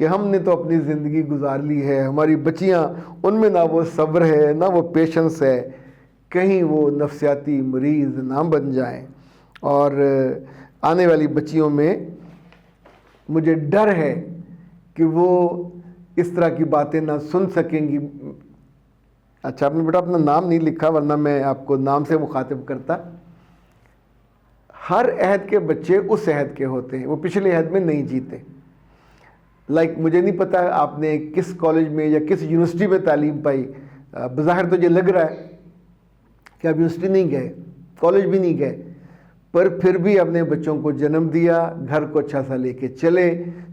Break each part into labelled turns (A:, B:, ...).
A: کہ ہم نے تو اپنی زندگی گزار لی ہے، ہماری بچیاں ان میں نہ وہ صبر ہے نہ وہ پیشنس ہے، کہیں وہ نفسیاتی مریض نہ بن جائیں، اور آنے والی بچیوں میں مجھے ڈر ہے کہ وہ اس طرح کی باتیں نہ سن سکیں گی۔ اچھا، آپ نے بیٹا اپنا نام نہیں لکھا، ورنہ میں آپ کو نام سے مخاطب کرتا۔ ہر عہد کے بچے اس عہد کے ہوتے ہیں، وہ پچھلے عہد میں نہیں جیتے۔ مجھے نہیں پتا آپ نے کس کالج میں یا کس یونیورسٹی میں تعلیم پائی، بظاہر تو یہ لگ رہا ہے کہ آپ یونیورسٹی نہیں گئے، کالج بھی نہیں گئے، پر پھر بھی اپنے بچوں کو جنم دیا، گھر کو اچھا سا لے کے چلے،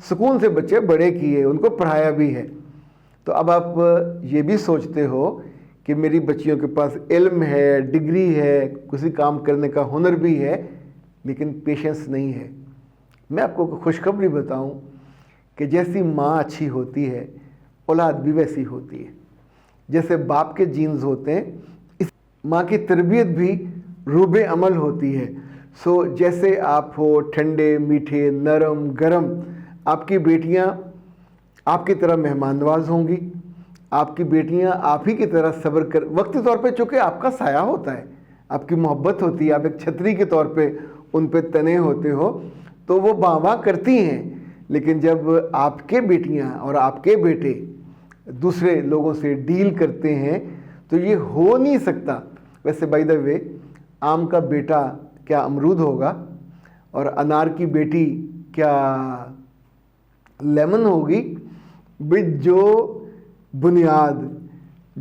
A: سکون سے بچے بڑے کیے، ان کو پڑھایا بھی ہے۔ تو اب آپ یہ بھی سوچتے ہو کہ میری بچیوں کے پاس علم ہے، ڈگری ہے، کسی کام کرنے کا ہنر بھی ہے، لیکن پیشنس نہیں ہے۔ میں آپ کو خوشخبری بتاؤں کہ جیسی ماں اچھی ہوتی ہے، اولاد بھی ویسی ہوتی ہے۔ جیسے باپ کے جینز ہوتے ہیں، اس ماں کی تربیت بھی روب عمل ہوتی ہے۔ جیسے آپ ہو ٹھنڈے، میٹھے، نرم، گرم، آپ کی بیٹیاں آپ کی طرح مہمان نواز ہوں گی، آپ کی بیٹیاں آپ ہی کی طرح صبر وقتی طور پہ چونکہ آپ کا سایہ ہوتا ہے، آپ کی محبت ہوتی ہے، آپ ایک چھتری کے طور پہ ان پہ تنے ہوتے ہو، تو وہ واہ واہ کرتی ہیں۔ لیکن جب آپ کے بیٹیاں اور آپ کے بیٹے دوسرے لوگوں سے ڈیل کرتے ہیں تو یہ ہو نہیں سکتا۔ ویسے بائی دا وے، آم کا بیٹا کیا امرود ہوگا، اور انار کی بیٹی کیا لیمن ہوگی؟ جو بنیاد،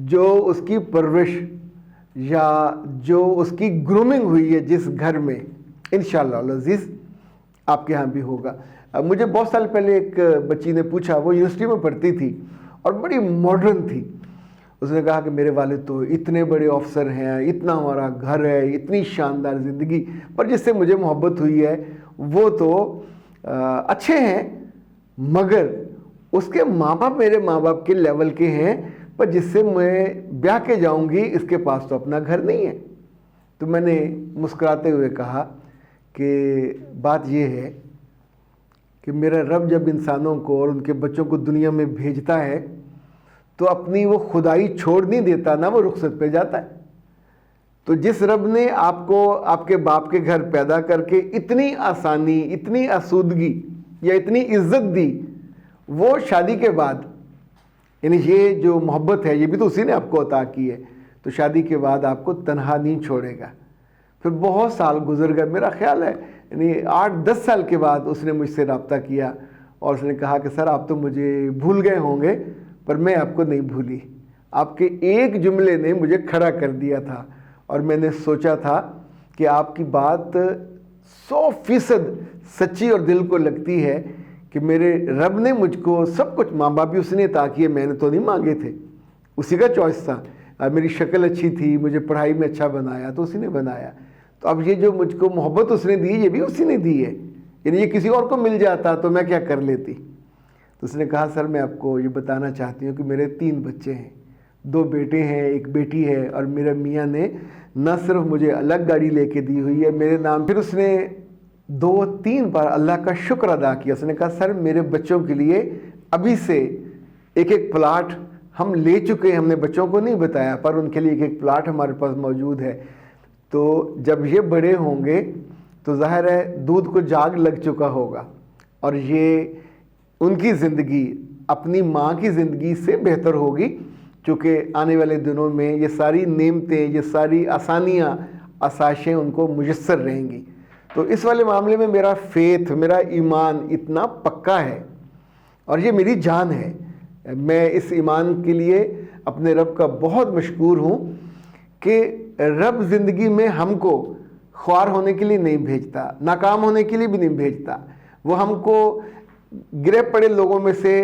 A: جو اس کی پرورش یا جو اس کی گرومنگ ہوئی ہے جس گھر میں، انشاءاللہ العزیز آپ کے ہاں بھی ہوگا۔ مجھے بہت سال پہلے ایک بچی نے پوچھا، وہ یونیورسٹی میں پڑھتی تھی اور بڑی ماڈرن تھی۔ اس نے کہا کہ میرے والد تو اتنے بڑے آفسر ہیں، اتنا ہمارا گھر ہے، اتنی شاندار زندگی، پر جس سے مجھے محبت ہوئی ہے وہ تو اچھے ہیں، مگر اس کے ماں باپ میرے ماں باپ کے لیول کے ہیں، پر جس سے میں بیاہ کے جاؤں گی اس کے پاس تو اپنا گھر نہیں ہے۔ تو میں نے مسکراتے ہوئے کہا کہ بات یہ ہے کہ میرا رب جب انسانوں کو اور ان کے بچوں کو دنیا میں بھیجتا ہے تو اپنی وہ خدائی چھوڑ نہیں دیتا نا، وہ رخصت پہ جاتا ہے۔ تو جس رب نے آپ کو آپ کے باپ کے گھر پیدا کر کے اتنی آسانی، اتنی آسودگی یا اتنی عزت دی، وہ شادی کے بعد، یعنی یہ جو محبت ہے یہ بھی تو اسی نے آپ کو عطا کی ہے، تو شادی کے بعد آپ کو تنہا نہیں چھوڑے گا۔ پھر بہت سال گزر گئے، میرا خیال ہے یعنی 8-10 سال کے بعد اس نے مجھ سے رابطہ کیا اور اس نے کہا کہ سر آپ تو مجھے بھول گئے ہوں گے، پر میں آپ کو نہیں بھولی۔ آپ کے ایک جملے نے مجھے کھڑا کر دیا تھا، اور میں نے سوچا تھا کہ آپ کی بات 100% سچی اور دل کو لگتی ہے کہ میرے رب نے مجھ کو سب کچھ، ماں باپ بھی اس نے عطا کیے، میں نے تو نہیں مانگے تھے، اسی کا چوائس تھا۔ میری شکل اچھی تھی، مجھے پڑھائی میں اچھا بنایا تو اسی نے بنایا۔ تو اب یہ جو مجھ کو محبت اس نے دی یہ بھی اسی نے دی ہے، یعنی یہ کسی اور کو مل جاتا تو میں کیا کر لیتی۔ تو اس نے کہا سر میں آپ کو یہ بتانا چاہتی ہوں کہ میرے 3 بچے ہیں، 2 بیٹے ہیں، 1 بیٹی ہے، اور میرے میاں نے نہ صرف مجھے الگ گاڑی لے کے دی ہوئی ہے میرے نام، پھر اس نے 2-3 بار اللہ کا شکر ادا کیا۔ اس نے کہا سر میرے بچوں کے لیے ابھی سے ایک پلاٹ ہم لے چکے ہیں، ہم نے بچوں کو نہیں بتایا، پر ان کے لیے ایک پلاٹ ہمارے پاس موجود ہے۔ تو جب یہ بڑے ہوں گے تو ظاہر ہے دودھ کو جاگ لگ چکا ہوگا، اور یہ ان کی زندگی اپنی ماں کی زندگی سے بہتر ہوگی، چونکہ آنے والے دنوں میں یہ ساری نعمتیں، یہ ساری آسانیاں، آسائشیں ان کو میسر رہیں گی۔ تو اس والے معاملے میں میرا فیتھ، میرا ایمان اتنا پکا ہے، اور یہ میری جان ہے۔ میں اس ایمان کے لیے اپنے رب کا بہت مشکور ہوں کہ رب زندگی میں ہم کو خوار ہونے کے لیے نہیں بھیجتا، ناکام ہونے کے لیے بھی نہیں بھیجتا، وہ ہم کو گرے پڑے لوگوں میں سے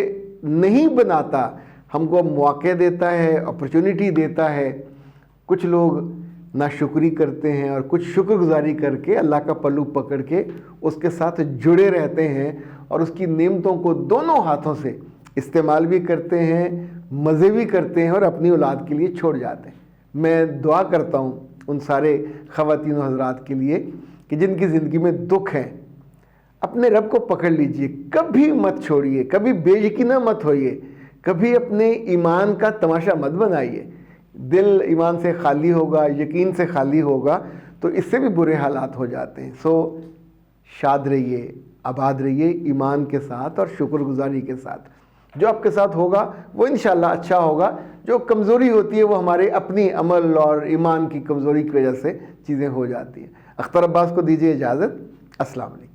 A: نہیں بناتا، ہم کو موقع دیتا ہے، اپرچونٹی دیتا ہے۔ کچھ لوگ ناشکری کرتے ہیں اور کچھ شکر گزاری کر کے اللہ کا پلو پکڑ کے اس کے ساتھ جڑے رہتے ہیں اور اس کی نعمتوں کو دونوں ہاتھوں سے استعمال بھی کرتے ہیں، مزے بھی کرتے ہیں، اور اپنی اولاد کے لیے چھوڑ جاتے ہیں۔ میں دعا کرتا ہوں ان سارے خواتین و حضرات کے لیے کہ جن کی زندگی میں دکھ ہیں، اپنے رب کو پکڑ لیجئے، کبھی مت چھوڑیے، کبھی بے یقینہ مت ہوئیے، کبھی اپنے ایمان کا تماشا مت بنائیے۔ دل ایمان سے خالی ہوگا، یقین سے خالی ہوگا تو اس سے بھی برے حالات ہو جاتے ہیں۔ سو شاد رہیے، آباد رہیے ایمان کے ساتھ اور شکر گزاری کے ساتھ۔ جو آپ کے ساتھ ہوگا وہ انشاءاللہ اچھا ہوگا۔ جو کمزوری ہوتی ہے وہ ہمارے اپنی عمل اور ایمان کی کمزوری کی وجہ سے چیزیں ہو جاتی ہیں۔ اختر عباس کو دیجیے اجازت۔ السلام علیکم۔